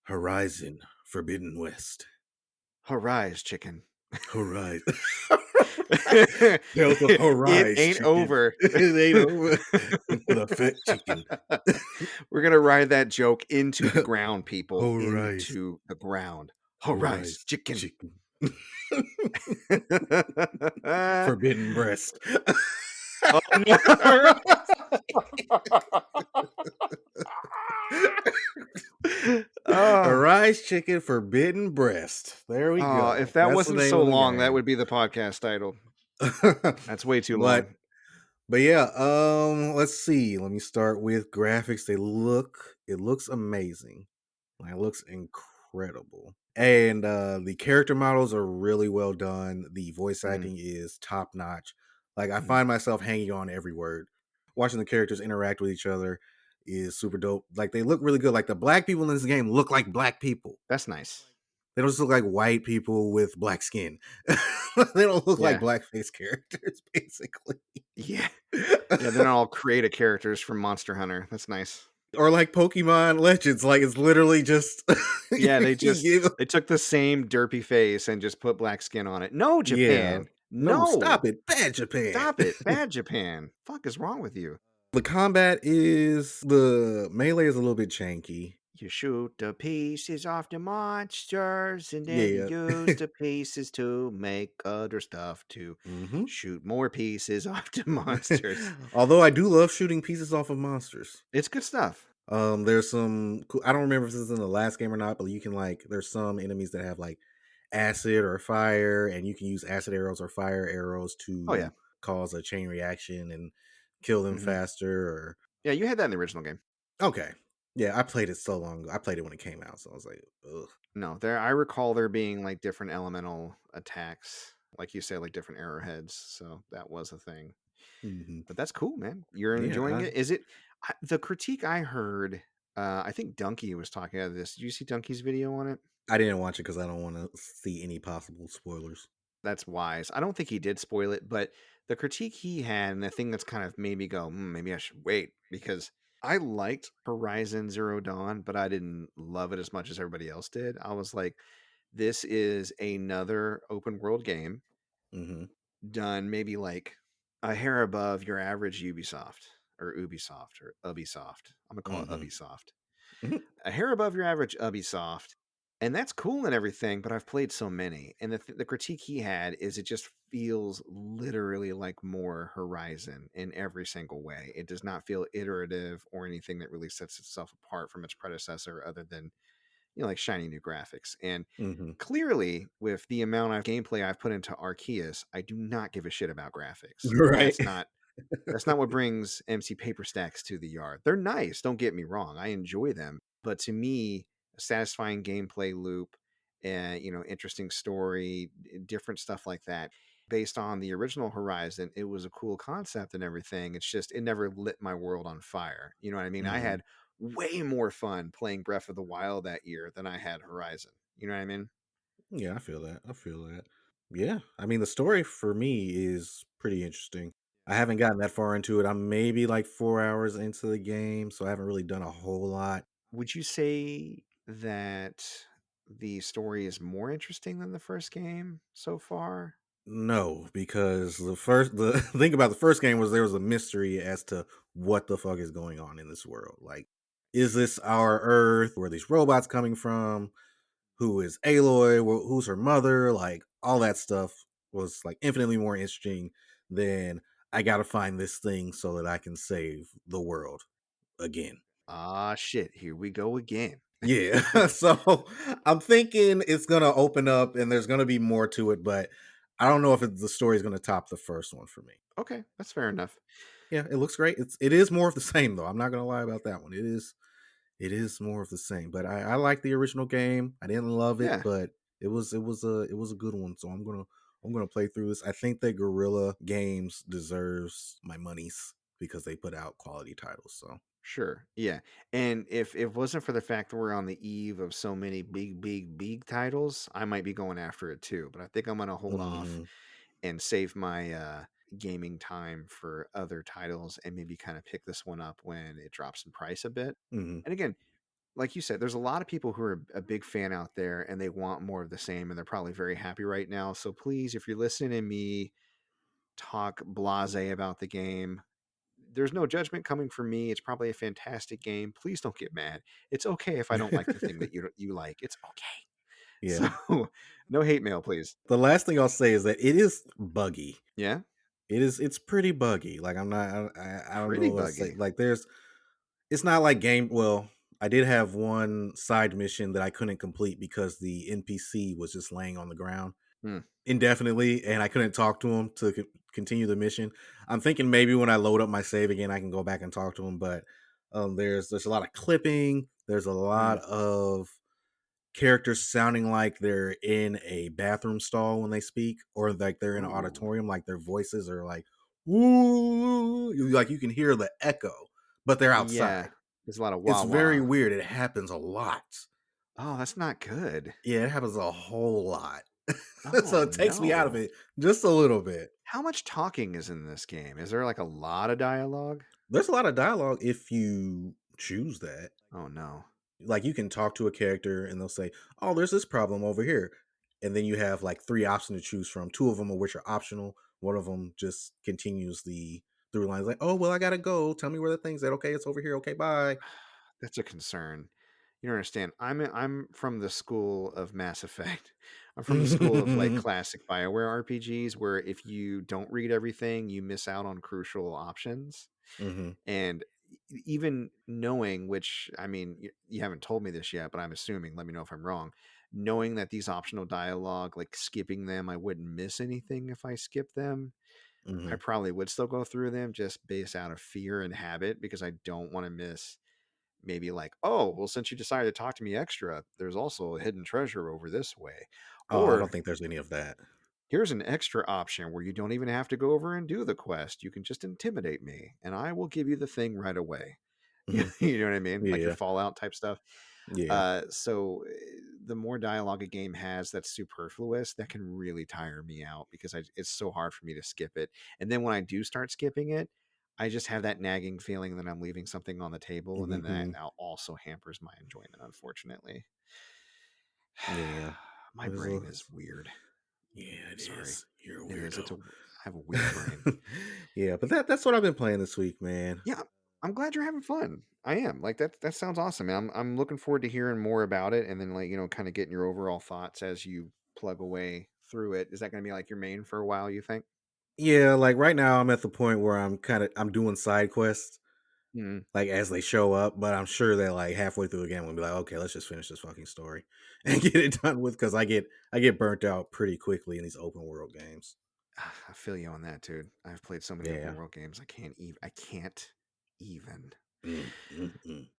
Horizon Forbidden West. Arise, chicken. Horizon. Tales of It Horizon ain't Chicken. over. It ain't over. Into the fat chicken. We're gonna ride that joke into the ground, people. Horizon. Into the ground. Arise, Horizon chicken. Chicken. Forbidden Breast. Oh, no. Oh, Arise Chicken Forbidden Breast. There we oh, if go. that That's the wasn't name so of the long, that game. would be the podcast title. That's way too but long. but yeah, let's see. Let me start with graphics. It looks amazing. Like, it looks incredible. And the character models are really well done. The voice Mhm, acting is top notch. Like, I mhm. find myself hanging on every word. Watching the characters interact with each other is super dope. Like, they look really good. Like, the black people in this game look like black people. That's nice. They don't just look like white people with black skin. They don't look like Yeah. blackface characters, basically. Yeah. Yeah, they're not all creative characters from Monster Hunter. That's nice. Or like Pokemon Legends. Like, it's literally just Yeah, you give they took the same derpy face and just put black skin on it. No, yeah. Japan. No, No. stop it. Bad Japan. Stop it. Bad Japan. Fuck is wrong with you? The melee is a little bit janky. You shoot the pieces off the monsters, and then you Yeah. use the pieces to make other stuff to hmm shoot more pieces off the monsters. Although I do love shooting pieces off of monsters. It's good stuff. There's some I don't remember if this is in the last game or not, but you can like there's some enemies that have like acid or fire, and you can use acid arrows or fire arrows Oh yeah. to cause a chain reaction and kill them hmm faster or Yeah, you had that in the original game. okay. Yeah, I played it so long ago. I played it when it came out, so I was like, ugh. No, I recall there being like different elemental attacks, like you said, like different arrowheads. So that was a thing. hmm But that's cool, man. You're enjoying Yeah, it. Is it the critique I heard? I think Donkey was talking about this. Did you see Donkey's video on it? I didn't watch it because I don't want to see any possible spoilers. That's wise. I don't think he did spoil it, but the critique he had, and the thing that's kind of made me go, maybe I should wait, because I liked Horizon Zero Dawn, but I didn't love it as much as everybody else did. I was like, this is another open world game hmm done maybe like a hair above your average Ubisoft or Ubisoft or Ubisoft. I'm gonna call it hmm Ubisoft. A hair above your average Ubisoft, and that's cool and everything. But I've played so many, and the critique he had is it just feels literally like more Horizon in every single way. It does not feel iterative or anything that really sets itself apart from its predecessor, other than like shiny new graphics. And hmm clearly, with the amount of gameplay I've put into Arceus, I do not give a shit about graphics. Right. That's not what brings MC Paper Stacks to the yard. They're nice, don't get me wrong. I enjoy them, but to me, a satisfying gameplay loop and interesting story, different stuff like that. Based on the original Horizon, it was a cool concept and everything. It's just it never lit my world on fire. You know what I mean? I hmm had way more fun playing Breath of the Wild that year than I had Horizon. You know what I mean? Yeah, I feel that. I feel that. Yeah, I mean, the story for me is pretty interesting. I haven't gotten that far into it. I'm maybe like 4 hours into the game, so I haven't really done a whole lot. Would you say that the story is more interesting than the first game so far? No, because the thing about the first game was there was a mystery as to what the fuck is going on in this world. Like, is this our Earth? Where are these robots coming from? Who is Aloy? Who's her mother? Like, all that stuff was like infinitely more interesting than I gotta find this thing so that I can save the world again. Ah, shit. Here we go again. Yeah. So I'm thinking it's gonna open up and there's gonna be more to it, but I don't know if the story is gonna top the first one for me. Okay, that's fair enough. Yeah, it looks great. It is more of the same though. I'm not gonna lie about that one. It is more of the same. But I like the original game. I didn't love it, Yeah, but it was a good one. So I'm gonna play through this. I think that Guerrilla Games deserves my monies because they put out quality titles. So sure. Yeah. And if it wasn't for the fact that we're on the eve of so many big, big, big titles, I might be going after it too. But I think I'm gonna hold off hmm and save my gaming time for other titles and maybe kind of pick this one up when it drops in price a bit. hmm And again, like you said, there's a lot of people who are a big fan out there and they want more of the same, and they're probably very happy right now. So please, if you're listening to me talk blase about the game, there's no judgment coming from me. It's probably a fantastic game. Please don't get mad. It's okay if I don't like the thing that you like. It's okay. Yeah. So no hate mail, please. The last thing I'll say is that it is buggy. Yeah, It's pretty buggy. Like I'm not I don't know pretty what to say. buggy. Like there's it's not like game well, I did have one side mission that I couldn't complete because the NPC was just laying on the ground Hmm. indefinitely and I couldn't talk to him to continue the mission. I'm thinking maybe when I load up my save again I can go back and talk to him, but there's a lot of clipping, there's a Hmm. lot of characters sounding like they're in a bathroom stall when they speak, or like they're in an Oh, auditorium, like their voices are like, "Woo!" Like you can hear the echo, but they're yeah. outside. There's a lot of It's wah very wah. weird. It happens a lot. Oh, that's not good. Yeah, it happens a whole lot. So Oh it takes me out of no. it just a little bit. How much talking is in this game? Is there like a lot of dialogue? There's a lot of dialogue if you choose that. Oh no. Like you can talk to a character and they'll say, "Oh, there's this problem over here," and then you have like three options to choose from. Two of them of which are optional. One of them just continues the through lines, like, "Oh, well, I gotta go. Tell me where the thing's at. Okay, it's over here. Okay, bye." That's a concern. You don't understand. I'm from the school of Mass Effect. I'm from the school of like Hmm. classic BioWare RPGs where if you don't read everything, you miss out on crucial options. And even knowing, which I mean, you haven't told me this yet, but I'm assuming, let me know if I'm wrong. Knowing that these optional dialogue, like skipping them, I wouldn't miss anything if I skip them. I Hmm. probably would still go through them just based out of fear and habit because I don't want to miss maybe like, oh, well, since you decided to talk to me extra, there's also a hidden treasure over this way. Oh, I don't Or think there's any of that. here's an extra option where you don't even have to go over and do the quest. You can just intimidate me and I will give you the thing right away. Hmm. You know what I mean? Like your Yeah, Fallout type stuff. yeah. So the more dialogue a game has that's superfluous, that can really tire me out because it's so hard for me to skip it. And then when I do start skipping it, I just have that nagging feeling that I'm leaving something on the table, and then that Hmm. also hampers my enjoyment, unfortunately. Yeah. My There's brain a, is weird. yeah, it Sorry. is. You're a It is. weirdo. I have a weird brain. Yeah, but that's what I've been playing this week, man. Yeah, I'm glad you're having fun. I am. Like that sounds awesome. Man. I'm looking forward to hearing more about it and then like, kind of getting your overall thoughts as you plug away through it. Is that going to be like your main for a while, you think? Yeah, like right now I'm at the point where I'm doing side quests Mm. like as they show up, but I'm sure that like halfway through the game we'll be like, okay, let's just finish this fucking story and get it done with because I get burnt out pretty quickly in these open world games. I feel you on that, dude. I've played so many open Yeah. world games. I can't even. Mm, mm, mm.